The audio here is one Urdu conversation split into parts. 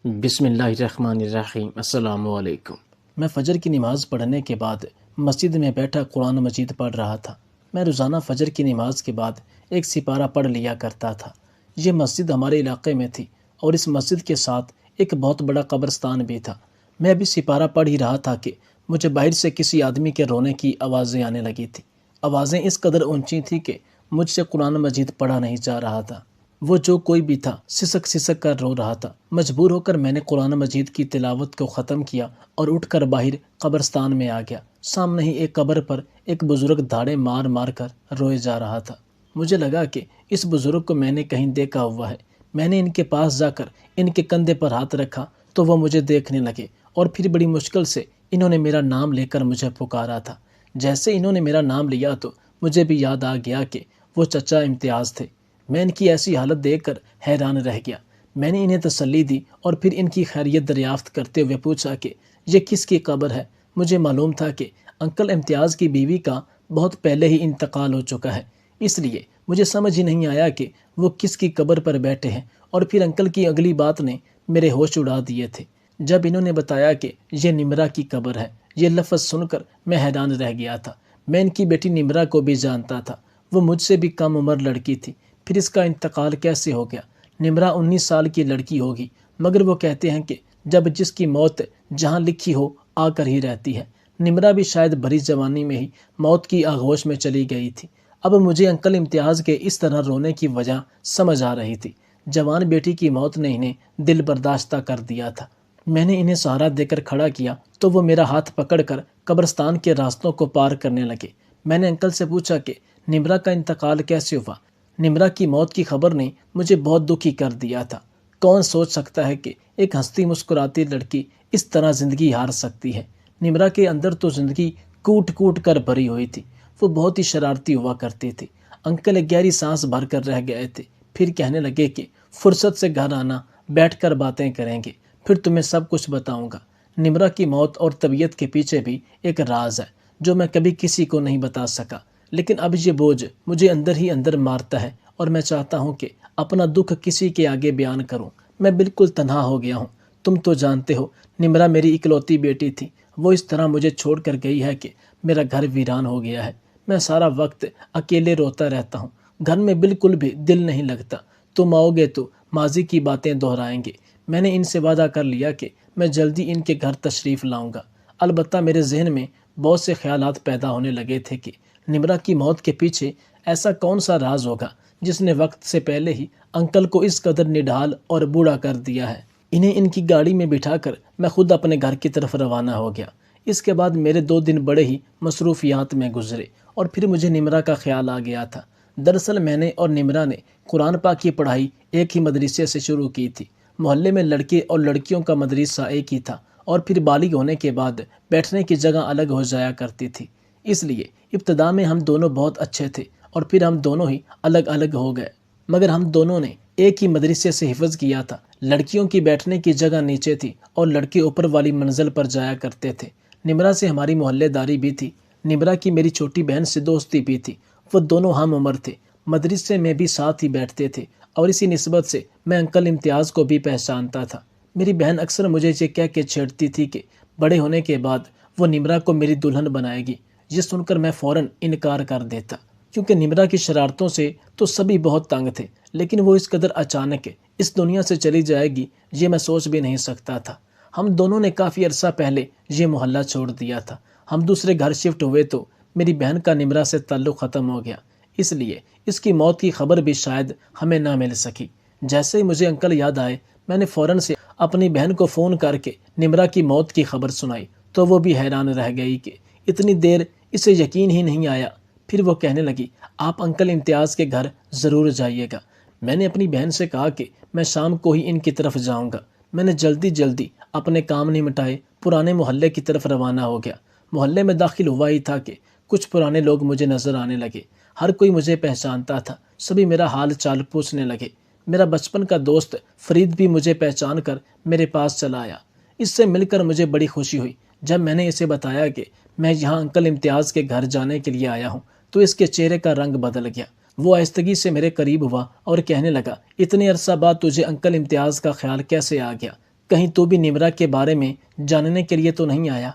بسم اللہ الرحمن الرحیم۔ السلام علیکم۔ میں فجر کی نماز پڑھنے کے بعد مسجد میں بیٹھا قرآن مجید پڑھ رہا تھا۔ میں روزانہ فجر کی نماز کے بعد ایک سپارہ پڑھ لیا کرتا تھا۔ یہ مسجد ہمارے علاقے میں تھی اور اس مسجد کے ساتھ ایک بہت بڑا قبرستان بھی تھا۔ میں ابھی سپارہ پڑھ ہی رہا تھا کہ مجھے باہر سے کسی آدمی کے رونے کی آوازیں آنے لگی تھی۔ آوازیں اس قدر اونچی تھیں کہ مجھ سے قرآن مجید پڑھا نہیں جا رہا تھا۔ وہ جو کوئی بھی تھا سسک سسک کر رو رہا تھا۔ مجبور ہو کر میں نے قرآن مجید کی تلاوت کو ختم کیا اور اٹھ کر باہر قبرستان میں آ گیا۔ سامنے ہی ایک قبر پر ایک بزرگ دھاڑے مار مار کر روئے جا رہا تھا۔ مجھے لگا کہ اس بزرگ کو میں نے کہیں دیکھا ہوا ہے۔ میں نے ان کے پاس جا کر ان کے کندھے پر ہاتھ رکھا تو وہ مجھے دیکھنے لگے اور پھر بڑی مشکل سے انہوں نے میرا نام لے کر مجھے پکارا تھا۔ جیسے انہوں نے میرا نام لیا تو مجھے بھی یاد آ گیا کہ وہ چچا امتیاز تھے۔ میں ان کی ایسی حالت دیکھ کر حیران رہ گیا۔ میں نے انہیں تسلی دی اور پھر ان کی خیریت دریافت کرتے ہوئے پوچھا کہ یہ کس کی قبر ہے۔ مجھے معلوم تھا کہ انکل امتیاز کی بیوی کا بہت پہلے ہی انتقال ہو چکا ہے، اس لیے مجھے سمجھ ہی نہیں آیا کہ وہ کس کی قبر پر بیٹھے ہیں، اور پھر انکل کی اگلی بات نے میرے ہوش اڑا دیے تھے۔ جب انہوں نے بتایا کہ یہ نمرہ کی قبر ہے، یہ لفظ سن کر میں حیران رہ گیا تھا۔ میں ان کی بیٹی نمرہ کو بھی جانتا تھا۔ وہ مجھ سے بھی کم عمر لڑکی تھی، پھر اس کا انتقال کیسے ہو گیا؟ نمرہ 19 سال کی لڑکی ہوگی، مگر وہ کہتے ہیں کہ جب جس کی موت جہاں لکھی ہو آ کر ہی رہتی ہے۔ نمرہ بھی شاید بڑی جوانی میں ہی موت کی آغوش میں چلی گئی تھی۔ اب مجھے انکل امتیاز کے اس طرح رونے کی وجہ سمجھ آ رہی تھی۔ جوان بیٹی کی موت نے انہیں دل برداشتہ کر دیا تھا۔ میں نے انہیں سہارا دے کر کھڑا کیا تو وہ میرا ہاتھ پکڑ کر قبرستان کے راستوں کو پار کرنے لگے۔ میں نے انکل سے پوچھا کہ نمرہ کا انتقال کیسے ہوا؟ نمرہ کی موت کی خبر نے مجھے بہت دکھی کر دیا تھا۔ کون سوچ سکتا ہے کہ ایک ہنستی مسکراتی لڑکی اس طرح زندگی ہار سکتی ہے؟ نمرہ کے اندر تو زندگی کوٹ کوٹ کر بھری ہوئی تھی۔ وہ بہت ہی شرارتی ہوا کرتی تھی۔ انکل ایک گہری سانس بھر کر رہ گئے تھے، پھر کہنے لگے کہ فرصت سے گھر آنا، بیٹھ کر باتیں کریں گے، پھر تمہیں سب کچھ بتاؤں گا۔ نمرہ کی موت اور طبیعت کے پیچھے بھی ایک راز ہے جو میں کبھی کسی کو نہیں بتا سکا، لیکن اب یہ بوجھ مجھے اندر ہی اندر مارتا ہے اور میں چاہتا ہوں کہ اپنا دکھ کسی کے آگے بیان کروں۔ میں بالکل تنہا ہو گیا ہوں۔ تم تو جانتے ہو نمرہ میری اکلوتی بیٹی تھی۔ وہ اس طرح مجھے چھوڑ کر گئی ہے کہ میرا گھر ویران ہو گیا ہے۔ میں سارا وقت اکیلے روتا رہتا ہوں۔ گھر میں بالکل بھی دل نہیں لگتا۔ تم آؤ گے تو ماضی کی باتیں دہرائیں گے۔ میں نے ان سے وعدہ کر لیا کہ میں جلدی ان کے گھر تشریف لاؤں گا۔ البتہ میرے ذہن میں بہت سے خیالات پیدا ہونے لگے تھے کہ نمرہ کی موت کے پیچھے ایسا کون سا راز ہوگا جس نے وقت سے پہلے ہی انکل کو اس قدر نڈھال اور بوڑھا کر دیا ہے۔ انہیں ان کی گاڑی میں بٹھا کر میں خود اپنے گھر کی طرف روانہ ہو گیا۔ اس کے بعد میرے 2 دن بڑے ہی مصروفیات میں گزرے اور پھر مجھے نمرہ کا خیال آ گیا تھا۔ دراصل میں نے اور نمرہ نے قرآن پاک کی پڑھائی ایک ہی مدرسے سے شروع کی تھی۔ محلے میں لڑکے اور لڑکیوں کا مدرسہ ایک ہی تھا، اور پھر بالغ ہونے کے بعد بیٹھنے کی جگہ الگ ہو جایا کرتی تھی۔ اس لیے ابتدا میں ہم دونوں بہت اچھے تھے اور پھر ہم دونوں ہی الگ الگ ہو گئے، مگر ہم دونوں نے ایک ہی مدرسے سے حفظ کیا تھا۔ لڑکیوں کی بیٹھنے کی جگہ نیچے تھی اور لڑکے اوپر والی منزل پر جایا کرتے تھے۔ نمرہ سے ہماری محلے داری بھی تھی۔ نمرہ کی میری چھوٹی بہن سے دوستی بھی تھی۔ وہ دونوں ہم عمر تھے، مدرسے میں بھی ساتھ ہی بیٹھتے تھے، اور اسی نسبت سے میں انکل امتیاز کو بھی پہچانتا تھا۔ میری بہن اکثر مجھے یہ کہہ کے چھیڑتی تھی کہ بڑے ہونے کے بعد وہ نمرہ کو میری دلہن بنائے گی۔ یہ سن کر میں فوراً انکار کر دیتا، کیونکہ نمرہ کی شرارتوں سے تو سبھی بہت تنگ تھے، لیکن وہ اس قدر اچانک اس دنیا سے چلی جائے گی یہ میں سوچ بھی نہیں سکتا تھا۔ ہم دونوں نے کافی عرصہ پہلے یہ محلہ چھوڑ دیا تھا۔ ہم دوسرے گھر شفٹ ہوئے تو میری بہن کا نمرہ سے تعلق ختم ہو گیا، اس لیے اس کی موت کی خبر بھی شاید ہمیں نہ مل سکی۔ جیسے ہی مجھے انکل یاد آئے، میں نے فوراً سے اپنی بہن کو فون کر کے نمرہ کی موت کی خبر سنائی تو وہ بھی حیران رہ گئی کہ اتنی دیر اسے یقین ہی نہیں آیا۔ پھر وہ کہنے لگی، آپ انکل امتیاز کے گھر ضرور جائیے گا۔ میں نے اپنی بہن سے کہا کہ میں شام کو ہی ان کی طرف جاؤں گا۔ میں نے جلدی اپنے کام نمٹائے پرانے محلے کی طرف روانہ ہو گیا۔ محلے میں داخل ہوا ہی تھا کہ کچھ پرانے لوگ مجھے نظر آنے لگے۔ ہر کوئی مجھے پہچانتا تھا، سبھی میرا حال چال پوچھنے لگے۔ میرا بچپن کا دوست فرید بھی مجھے پہچان کر میرے پاس چلا آیا۔ اس سے مل کر مجھے بڑی خوشی ہوئی۔ جب میں نے اسے بتایا کہ میں یہاں انکل امتیاز کے گھر جانے کے لیے آیا ہوں تو اس کے چہرے کا رنگ بدل گیا۔ وہ آہستگی سے میرے قریب ہوا اور کہنے لگا، اتنے عرصہ بعد تجھے انکل امتیاز کا خیال کیسے آ گیا؟ کہیں تو بھی نمرہ کے بارے میں جاننے کے لیے تو نہیں آیا؟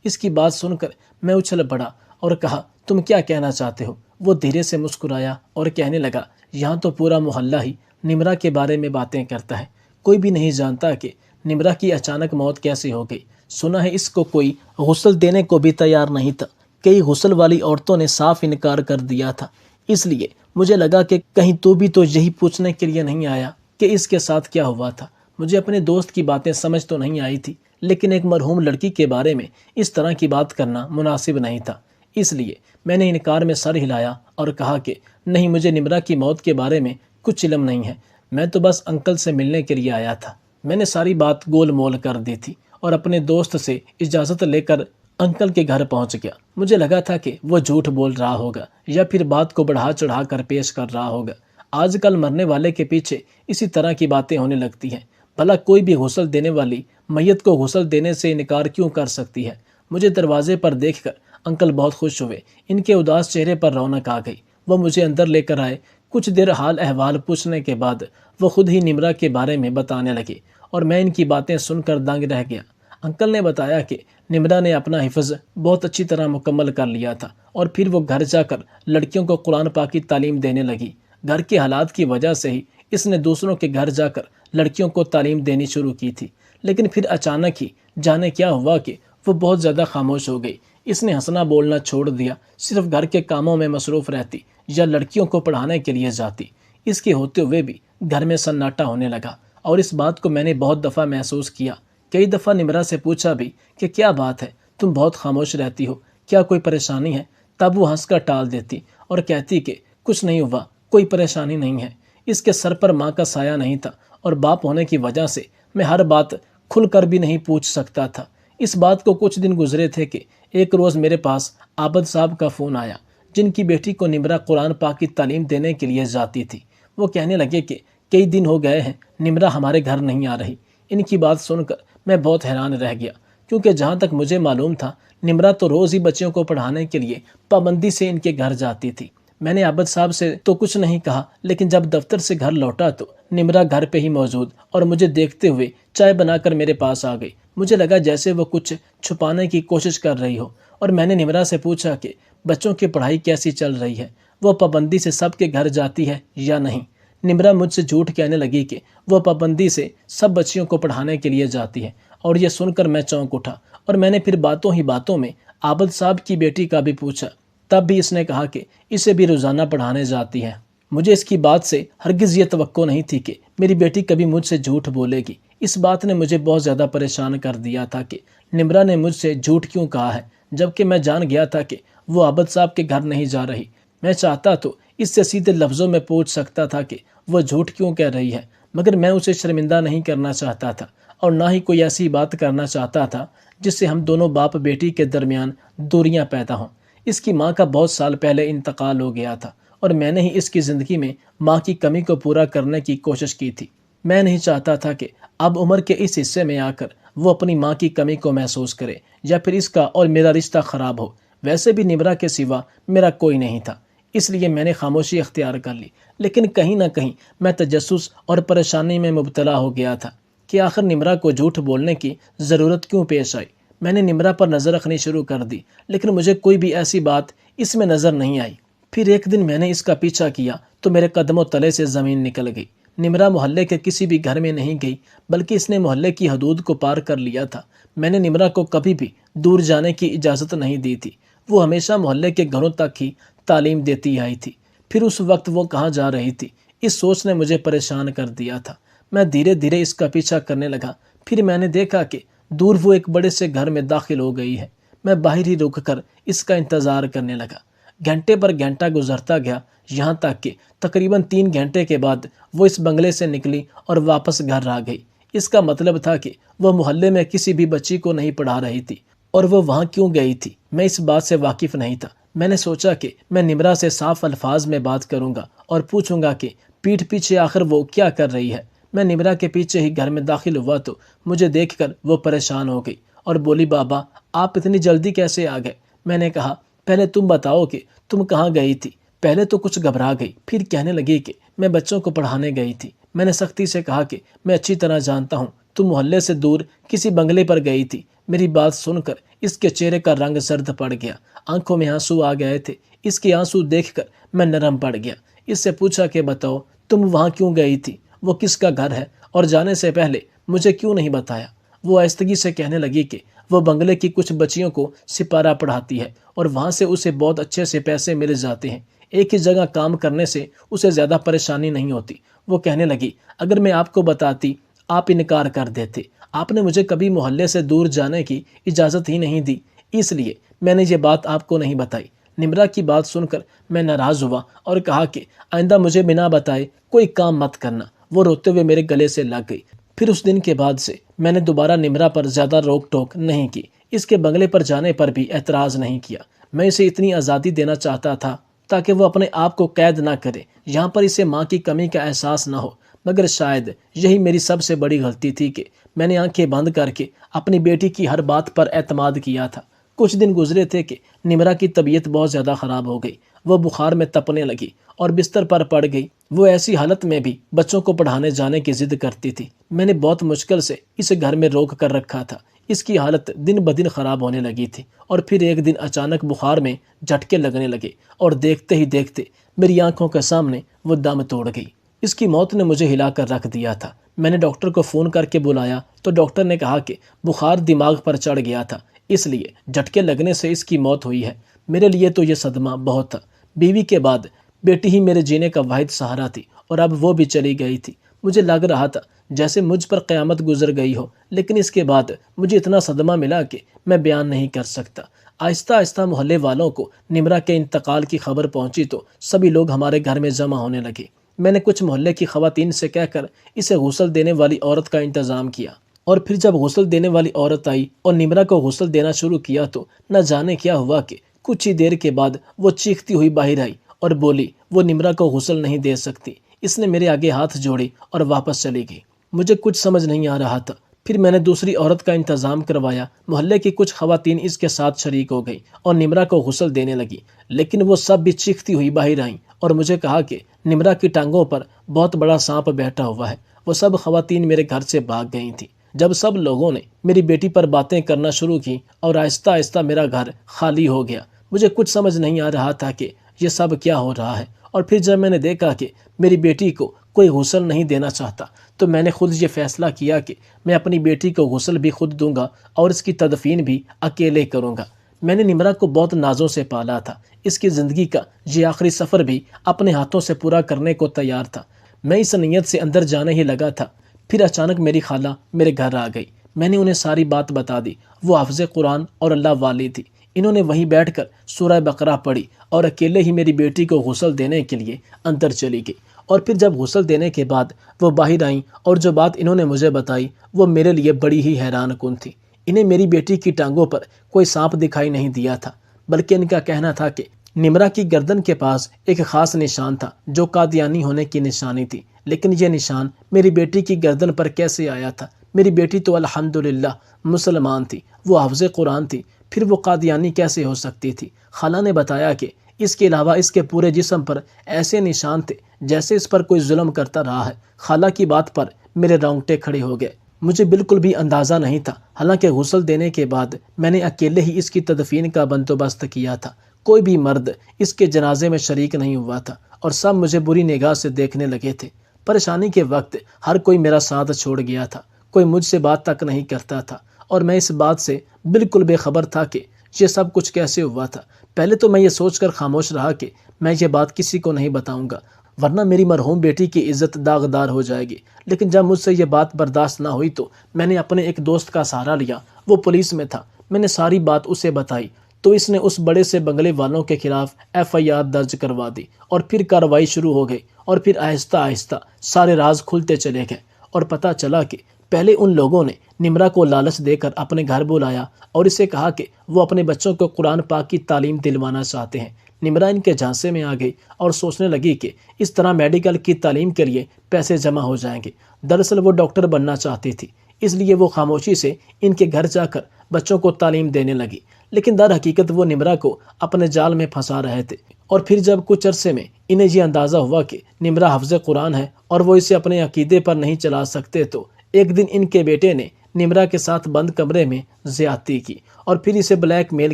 اس کی بات سن کر میں اچھل پڑا اور کہا تم کیا کہنا چاہتے ہو؟ وہ دھیرے سے مسکرایا اور کہنے لگا یہاں تو پورا محلہ ہی نمرہ کے بارے میں باتیں کرتا ہے، کوئی بھی نہیں جانتا کہ نمرہ کی اچانک موت کیسے ہو گئی۔ سنا ہے اس کو کوئی غسل دینے کو بھی تیار نہیں تھا، کئی غسل والی عورتوں نے صاف انکار کر دیا تھا، اس لیے مجھے لگا کہ کہیں تو بھی تو یہی پوچھنے کے لیے نہیں آیا کہ اس کے ساتھ کیا ہوا تھا۔ مجھے اپنے دوست کی باتیں سمجھ تو نہیں آئی تھی، لیکن ایک مرحوم لڑکی کے بارے میں اس طرح کی بات کرنا مناسب نہیں تھا، اس لیے میں نے انکار میں سر ہلایا اور کہا کہ نہیں، مجھے نمرہ کی موت کے بارے میں کچھ علم نہیں ہے، میں تو بس انکل سے ملنے کے لیے آیا تھا۔ میں نے ساری بات گول مول کر دی تھی اور اپنے دوست سے اجازت لے کر انکل کے گھر پہنچ گیا۔ مجھے لگا تھا کہ وہ جھوٹ بول رہا ہوگا یا پھر بات کو بڑھا چڑھا کر پیش کر رہا ہوگا۔ آج کل مرنے والے کے پیچھے اسی طرح کی باتیں ہونے لگتی ہیں، بھلا کوئی بھی غسل دینے والی میت کو غسل دینے سے انکار کیوں کر سکتی ہے؟ مجھے دروازے پر دیکھ کر انکل بہت خوش ہوئے، ان کے اداس چہرے پر رونق آ گئی۔ وہ مجھے اندر لے کر آئے، کچھ دیر حال احوال پوچھنے کے بعد وہ خود ہی نمرہ کے بارے میں بتانے لگے اور میں ان کی باتیں سن کر دنگ رہ گیا۔ انکل نے بتایا کہ نمرہ نے اپنا حفظ بہت اچھی طرح مکمل کر لیا تھا اور پھر وہ گھر جا کر لڑکیوں کو قرآن پاک کی تعلیم دینے لگی۔ گھر کے حالات کی وجہ سے ہی اس نے دوسروں کے گھر جا کر لڑکیوں کو تعلیم دینی شروع کی تھی، لیکن پھر اچانک ہی جانے کیا ہوا کہ وہ بہت زیادہ خاموش ہو گئی۔ اس نے ہنسنا بولنا چھوڑ دیا، صرف گھر کے کاموں میں مصروف رہتی یا لڑکیوں کو پڑھانے کے لیے جاتی۔ اس کے ہوتے ہوئے بھی گھر میں سناٹا ہونے لگا اور اس بات کو میں نے بہت دفعہ محسوس کیا۔ کئی دفعہ نمرہ سے پوچھا بھی کہ کیا بات ہے، تم بہت خاموش رہتی ہو، کیا کوئی پریشانی ہے؟ تب وہ ہنس کر ٹال دیتی اور کہتی کہ کچھ نہیں ہوا، کوئی پریشانی نہیں ہے۔ اس کے سر پر ماں کا سایہ نہیں تھا اور باپ ہونے کی وجہ سے میں ہر بات کھل کر بھی نہیں پوچھ سکتا تھا۔ اس بات کو کچھ دن گزرے تھے کہ ایک روز میرے پاس عابد صاحب کا فون آیا، جن کی بیٹی کو نمرہ قرآن پاک کی تعلیم دینے کے لیے جاتی تھی۔ وہ کہنے لگے کہ کئی دن ہو گئے ہیں نمرہ ہمارے گھر نہیں آ رہی۔ ان کی بات سن کر میں بہت حیران رہ گیا، کیونکہ جہاں تک مجھے معلوم تھا نمرہ تو روز ہی بچیوں کو پڑھانے کے لیے پابندی سے ان کے گھر جاتی تھی۔ میں نے عابد صاحب سے تو کچھ نہیں کہا، لیکن جب دفتر سے گھر لوٹا تو نمرہ گھر پہ ہی موجود اور مجھے دیکھتے ہوئے چائے بنا کر میرے پاس آ گئی۔ مجھے لگا جیسے وہ کچھ چھپانے کی کوشش کر رہی ہو، اور میں نے نمرہ سے پوچھا کہ بچوں کی پڑھائی کیسی چل رہی ہے، وہ پابندی سے سب کے گھر جاتی ہے یا نہیں؟ نمرہ مجھ سے جھوٹ کہنے لگی کہ وہ پابندی سے سب بچیوں کو پڑھانے کے لیے جاتی ہے، اور یہ سن کر میں چونک اٹھا اور میں نے پھر باتوں ہی باتوں میں عابد صاحب کی بیٹی کا بھی پوچھا۔ تب بھی اس نے کہا کہ اسے بھی روزانہ پڑھانے جاتی ہے۔ مجھے اس کی بات سے ہرگز یہ توقع نہیں تھی کہ میری بیٹی کبھی مجھ سے جھوٹ بولے گی۔ اس بات نے مجھے بہت زیادہ پریشان کر دیا تھا کہ نمرہ نے مجھ سے جھوٹ کیوں کہا ہے، جبکہ میں جان گیا تھا کہ وہ عابد صاحب کے گھر نہیں جا رہی۔ میں چاہتا تو اس سے سیدھے لفظوں میں پوچھ سکتا تھا کہ وہ جھوٹ کیوں کہہ رہی ہے، مگر میں اسے شرمندہ نہیں کرنا چاہتا تھا اور نہ ہی کوئی ایسی بات کرنا چاہتا تھا جس سے ہم دونوں باپ بیٹی کے درمیان دوریاں پیدا ہوں۔ اس کی ماں کا بہت سال پہلے انتقال ہو گیا تھا اور میں نے ہی اس کی زندگی میں ماں کی کمی کو پورا کرنے کی کوشش کی تھی۔ میں نہیں چاہتا تھا کہ اب عمر کے اس حصے میں آ کر وہ اپنی ماں کی کمی کو محسوس کرے یا پھر اس کا اور میرا رشتہ خراب ہو۔ ویسے بھی نمرہ کے سوا میرا کوئی نہیں تھا، اس لیے میں نے خاموشی اختیار کر لی، لیکن کہیں نہ کہیں میں تجسس اور پریشانی میں مبتلا ہو گیا تھا کہ آخر نمرہ کو جھوٹ بولنے کی ضرورت کیوں پیش آئی۔ میں نے نمرہ پر نظر رکھنی شروع کر دی، لیکن مجھے کوئی بھی ایسی بات اس میں نظر نہیں آئی۔ پھر ایک دن میں نے اس کا پیچھا کیا تو میرے قدموں تلے سے زمین نکل گئی۔ نمرہ محلے کے کسی بھی گھر میں نہیں گئی، بلکہ اس نے محلے کی حدود کو پار کر لیا تھا۔ میں نے نمرہ کو کبھی بھی دور جانے کی اجازت نہیں دی تھی، وہ ہمیشہ محلے کے گھروں تک ہی تعلیم دیتی آئی تھی۔ پھر اس وقت وہ کہاں جا رہی تھی، اس سوچ نے مجھے پریشان کر دیا تھا۔ میں دھیرے دھیرے اس کا پیچھا کرنے لگا، پھر میں نے دیکھا کہ دور وہ ایک بڑے سے گھر میں داخل ہو گئی ہے۔ میں باہر ہی رک کر اس کا انتظار کرنے لگا۔ گھنٹے پر گھنٹہ گزرتا گیا، یہاں تک کہ تقریباً 3 گھنٹے کے بعد وہ اس بنگلے سے نکلی اور واپس گھر آ گئی۔ اس کا مطلب تھا کہ وہ محلے میں کسی بھی بچی کو نہیں پڑھا رہی تھی، اور وہ وہاں کیوں گئی تھی میں اس بات سے واقف نہیں تھا۔ میں نے سوچا کہ میں نمرہ سے صاف الفاظ میں بات کروں گا اور پوچھوں گا کہ پیٹھ پیچھے آخر وہ کیا کر رہی ہے۔ میں نمرہ کے پیچھے ہی گھر میں داخل ہوا تو مجھے دیکھ کر وہ پریشان ہو گئی اور بولی، بابا آپ اتنی جلدی کیسے آ گئے؟ میں نے کہا پہلے تم بتاؤ کہ تم کہاں گئی تھی۔ پہلے تو کچھ گھبرا گئی، پھر کہنے لگی کہ میں بچوں کو پڑھانے گئی تھی۔ میں نے سختی سے کہا کہ میں اچھی طرح جانتا ہوں تو محلے سے دور کسی بنگلے پر گئی تھی۔ میری بات سن کر اس کے چہرے کا رنگ زرد پڑ گیا، آنکھوں میں آنسو آ گئے تھے۔ اس کے آنسو دیکھ کر میں نرم پڑ گیا۔ اس سے پوچھا کہ بتاؤ تم وہاں کیوں گئی تھی؟ وہ کس کا گھر ہے اور جانے سے پہلے مجھے کیوں نہیں بتایا؟ وہ آہستگی سے کہنے لگی کہ وہ بنگلے کی کچھ بچیوں کو سپارہ پڑھاتی ہے اور وہاں سے اسے بہت اچھے سے پیسے مل جاتے ہیں۔ ایک ہی جگہ کام کرنے سے اسے زیادہ پریشانی نہیں ہوتی۔ وہ کہنے لگی اگر میں آپ کو بتاتی آپ انکار کر دیتے۔ آپ نے مجھے کبھی محلے سے دور جانے کی اجازت ہی نہیں دی، اس لیے میں نے یہ بات آپ کو نہیں بتائی۔ نمرا کی بات سن کر میں ناراض ہوا اور کہا کہ آئندہ مجھے بنا بتائے کوئی کام مت کرنا۔ وہ روتے ہوئے میرے گلے سے لگ گئی۔ پھر اس دن کے بعد سے میں نے دوبارہ نمرا پر زیادہ روک ٹوک نہیں کی۔ اس کے بنگلے پر جانے پر بھی اعتراض نہیں کیا۔ میں اسے اتنی آزادی دینا چاہتا تھا تاکہ وہ اپنے آپ کو قید نہ کرے، یہاں پر اسے ماں کی کمی کا احساس نہ ہو۔ مگر شاید یہی میری سب سے بڑی غلطی تھی کہ میں نے آنکھیں بند کر کے اپنی بیٹی کی ہر بات پر اعتماد کیا تھا۔ کچھ دن گزرے تھے کہ نمرا کی طبیعت بہت زیادہ خراب ہو گئی۔ وہ بخار میں تپنے لگی اور بستر پر پڑ گئی۔ وہ ایسی حالت میں بھی بچوں کو پڑھانے جانے کی ضد کرتی تھی۔ میں نے بہت مشکل سے اسے گھر میں روک کر رکھا تھا۔ اس کی حالت دن بدن خراب ہونے لگی تھی اور پھر ایک دن اچانک بخار میں جھٹکے لگنے لگے اور دیکھتے ہی دیکھتے میری آنکھوں کے سامنے وہ دم توڑ گئی۔ اس کی موت نے مجھے ہلا کر رکھ دیا تھا۔ میں نے ڈاکٹر کو فون کر کے بلایا تو ڈاکٹر نے کہا کہ بخار دماغ پر چڑھ گیا تھا، اس لیے جھٹکے لگنے سے اس کی موت ہوئی ہے۔ میرے لیے تو یہ صدمہ بہت تھا۔ بیوی کے بعد بیٹی ہی میرے جینے کا واحد سہارا تھی اور اب وہ بھی چلی گئی تھی۔ مجھے لگ رہا تھا جیسے مجھ پر قیامت گزر گئی ہو، لیکن اس کے بعد مجھے اتنا صدمہ ملا کہ میں بیان نہیں کر سکتا۔ آہستہ آہستہ محلے والوں کو نمرا کے انتقال کی خبر پہنچی تو سبھی لوگ ہمارے گھر میں جمع ہونے لگے۔ میں نے کچھ محلے کی خواتین سے کہہ کر اسے غسل دینے والی عورت کا انتظام کیا، اور پھر جب غسل دینے والی عورت آئی اور نمرا کو غسل دینا شروع کیا تو نہ جانے کیا ہوا کہ کچھ ہی دیر کے بعد وہ چیختی ہوئی باہر آئی اور بولی وہ نمرا کو غسل نہیں دے سکتی۔ اس نے میرے آگے ہاتھ جوڑے اور واپس چلی گئی۔ مجھے کچھ سمجھ نہیں آ رہا تھا۔ پھر میں نے دوسری عورت کا انتظام کروایا۔ محلے کی کچھ خواتین اس کے ساتھ شریک ہو گئی اور نمرا کو غسل دینے لگی، لیکن وہ سب بھی چیختی ہوئی باہر آئیں اور مجھے کہا کہ نمرا کی ٹانگوں پر بہت بڑا سانپ بیٹھا ہوا ہے۔ وہ سب خواتین میرے گھر سے بھاگ گئی تھیں۔ جب سب لوگوں نے میری بیٹی پر باتیں کرنا شروع کی اور آہستہ آہستہ میرا گھر خالی ہو گیا، مجھے کچھ سمجھ نہیں آ رہا تھا کہ یہ سب کیا ہو رہا ہے۔ اور پھر جب میں نے دیکھا کہ میری بیٹی کو کوئی غسل نہیں دینا چاہتا تو میں نے خود یہ فیصلہ کیا کہ میں اپنی بیٹی کو غسل بھی خود دوں گا اور اس کی تدفین بھی اکیلے کروں گا۔ میں نے نمرا کو بہت نازوں سے پالا تھا۔ اس کی زندگی کا یہ آخری سفر بھی اپنے ہاتھوں سے پورا کرنے کو تیار تھا۔ میں اس نیت سے اندر جانے ہی لگا تھا، پھر اچانک میری خالہ میرے گھر آ گئی۔ میں نے انہیں ساری بات بتا دی۔ وہ حافظ قرآن اور اللہ والی تھی۔ انہوں نے وہیں بیٹھ کر سورہ بقرہ پڑھی اور اکیلے ہی میری بیٹی کو غسل دینے کے لیے اندر چلی گئی۔ اور پھر جب غسل دینے کے بعد وہ باہر آئیں اور جو بات انہوں نے مجھے بتائی وہ میرے لیے بڑی ہی حیران کن تھی۔ انہیں میری بیٹی کی ٹانگوں پر کوئی سانپ دکھائی نہیں دیا تھا، بلکہ ان کا کہنا تھا کہ نمرا کی گردن کے پاس ایک خاص نشان تھا جو قادیانی ہونے کی نشانی تھی۔ لیکن یہ نشان میری بیٹی کی گردن پر کیسے آیا تھا؟ میری بیٹی تو الحمدللہ مسلمان تھی، وہ حافظ قرآن تھی، پھر وہ قادیانی کیسے ہو سکتی تھی؟ خالہ نے بتایا کہ اس کے علاوہ اس کے پورے جسم پر ایسے نشان تھے جیسے اس پر کوئی ظلم کرتا رہا ہے۔ خالہ کی بات پر میرے رونگٹے کھڑے ہو گئے۔ مجھے بالکل بھی اندازہ نہیں تھا، حالانکہ غسل دینے کے بعد میں نے اکیلے ہی اس کی تدفین کا بندوبست کیا تھا۔ کوئی بھی مرد اس کے جنازے میں شریک نہیں ہوا تھا اور سب مجھے بری نگاہ سے دیکھنے لگے تھے۔ پریشانی کے وقت ہر کوئی میرا ساتھ چھوڑ گیا تھا، کوئی مجھ سے بات تک نہیں کرتا تھا، اور میں اس بات سے بالکل بے خبر تھا کہ یہ سب کچھ کیسے ہوا تھا۔ پہلے تو میں یہ سوچ کر خاموش رہا کہ میں یہ بات کسی کو نہیں بتاؤں گا، ورنہ میری مرحوم بیٹی کی عزت داغدار ہو جائے گی۔ لیکن جب مجھ سے یہ بات برداشت نہ ہوئی تو میں نے اپنے ایک دوست کا سہارا لیا، وہ پولیس میں تھا۔ میں نے ساری بات اسے بتائی تو اس نے اس بڑے سے بنگلے والوں کے خلاف FIR درج کروا دی اور پھر کارروائی شروع ہو گئی، اور پھر آہستہ آہستہ سارے راز کھلتے چلے گئے اور پتہ چلا کہ پہلے ان لوگوں نے نمرا کو لالچ دے کر اپنے گھر بلایا اور اسے کہا کہ وہ اپنے بچوں کو قرآن پاک کی تعلیم دلوانا چاہتے ہیں۔ نمرا ان کے جھانسے میں آ گئی اور سوچنے لگی کہ اس طرح میڈیکل کی تعلیم کے لیے پیسے جمع ہو جائیں گے۔ دراصل وہ ڈاکٹر بننا چاہتی تھی، اس لیے وہ خاموشی سے ان کے گھر جا کر بچوں کو تعلیم دینے لگی، لیکن در حقیقت وہ نمرا کو اپنے جال میں پھنسا رہے تھے۔ اور پھر جب کچھ عرصے میں انہیں یہ اندازہ ہوا کہ نمرا حافظ قرآن ہے اور وہ اسے اپنے عقیدے پر نہیں چلا سکتے تو ایک دن ان کے بیٹے نے نمرہ کے ساتھ بند کمرے میں زیادتی کی اور پھر اسے بلیک میل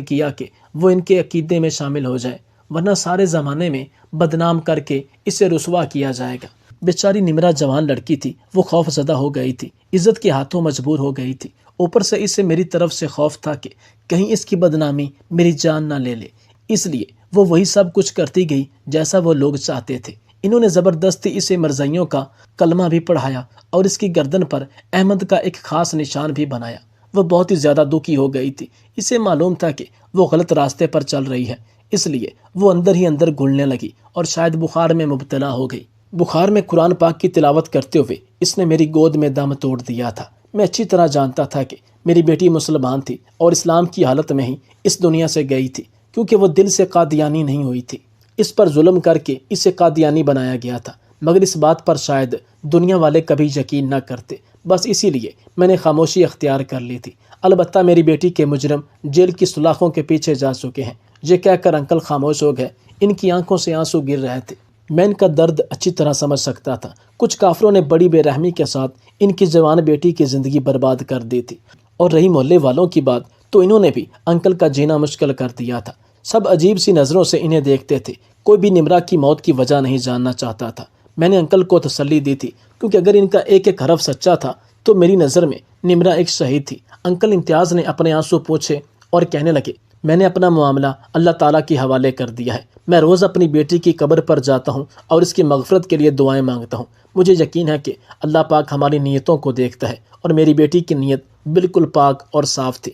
کیا کہ وہ ان کے عقیدے میں شامل ہو جائے، ورنہ سارے زمانے میں بدنام کر کے اسے رسوا کیا جائے گا۔ بیچاری نمرہ جوان لڑکی تھی، وہ خوف زدہ ہو گئی تھی، عزت کے ہاتھوں مجبور ہو گئی تھی۔ اوپر سے اسے میری طرف سے خوف تھا کہ کہیں اس کی بدنامی میری جان نہ لے لے، اس لیے وہ وہی سب کچھ کرتی گئی جیسا وہ لوگ چاہتے تھے۔ انہوں نے زبردستی اسے مرزائیوں کا کلمہ بھی پڑھایا اور اس کی گردن پر احمد کا ایک خاص نشان بھی بنایا۔ وہ بہت ہی زیادہ دکھی ہو گئی تھی، اسے معلوم تھا کہ وہ غلط راستے پر چل رہی ہے، اس لیے وہ اندر ہی اندر گھلنے لگی اور شاید بخار میں مبتلا ہو گئی۔ بخار میں قرآن پاک کی تلاوت کرتے ہوئے اس نے میری گود میں دم توڑ دیا تھا۔ میں اچھی طرح جانتا تھا کہ میری بیٹی مسلمان تھی اور اسلام کی حالت میں ہی اس دنیا سے گئی تھی، کیونکہ وہ دل سے قادیانی نہیں ہوئی تھی۔ اس پر ظلم کر کے اسے قادیانی بنایا گیا تھا، مگر اس بات پر شاید دنیا والے کبھی یقین نہ کرتے، بس اسی لیے میں نے خاموشی اختیار کر لی تھی۔ البتہ میری بیٹی کے مجرم جیل کی سلاخوں کے پیچھے جا چکے ہیں۔ یہ کہہ کر انکل خاموش ہو گئے، ان کی آنکھوں سے آنسو گر رہے تھے۔ میں ان کا درد اچھی طرح سمجھ سکتا تھا۔ کچھ کافروں نے بڑی بے رحمی کے ساتھ ان کی جوان بیٹی کی زندگی برباد کر دی تھی، اور رہی محلے والوں کی بات تو انہوں نے بھی انکل کا جینا مشکل کر دیا تھا۔ سب عجیب سی نظروں سے انہیں دیکھتے تھے، کوئی بھی نمرہ کی موت کی وجہ نہیں جاننا چاہتا تھا۔ میں نے انکل کو تسلی دی تھی، کیونکہ اگر ان کا ایک ایک حرف سچا تھا تو میری نظر میں نمرہ ایک شہید تھی۔ انکل امتیاز نے اپنے آنسو پوچھے اور کہنے لگے، میں نے اپنا معاملہ اللہ تعالیٰ کے حوالے کر دیا ہے۔ میں روز اپنی بیٹی کی قبر پر جاتا ہوں اور اس کی مغفرت کے لیے دعائیں مانگتا ہوں۔ مجھے یقین ہے کہ اللہ پاک ہماری نیتوں کو دیکھتا ہے، اور میری بیٹی کی نیت بالکل پاک اور صاف تھی۔